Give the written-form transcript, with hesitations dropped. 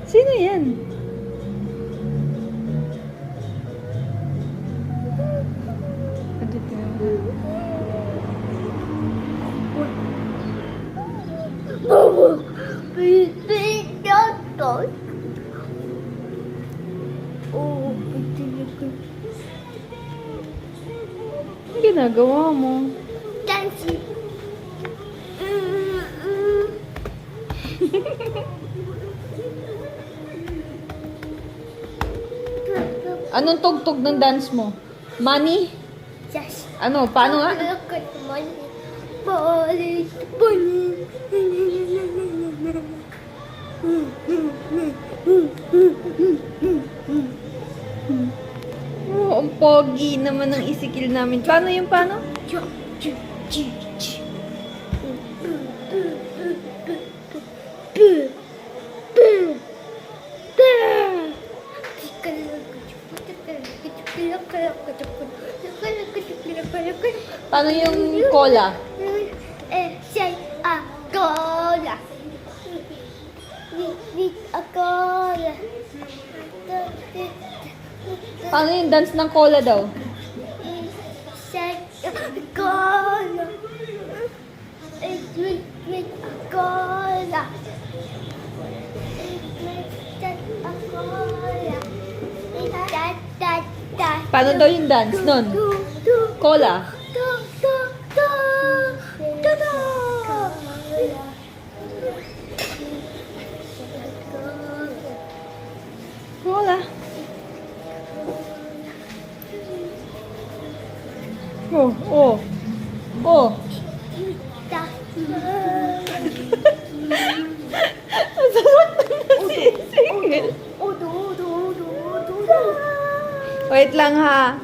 Sino yan? Ano ginagawa mo? Dancing. Anong tugtog ng dance mo? Money? Yes. Ano? Paano nga? Look at money. Money. Money. Oh, ang pogi naman ng isikil namin. Paano yung paano? Paano yung cola? Say a cola. Need a cola. Paano yung dance ng cola daw? Say a cola. Drink a cola. Drink a cola. Paano daw yung dance nun? Cola. Cola. Oh, oh. Oh. Wait lang ha.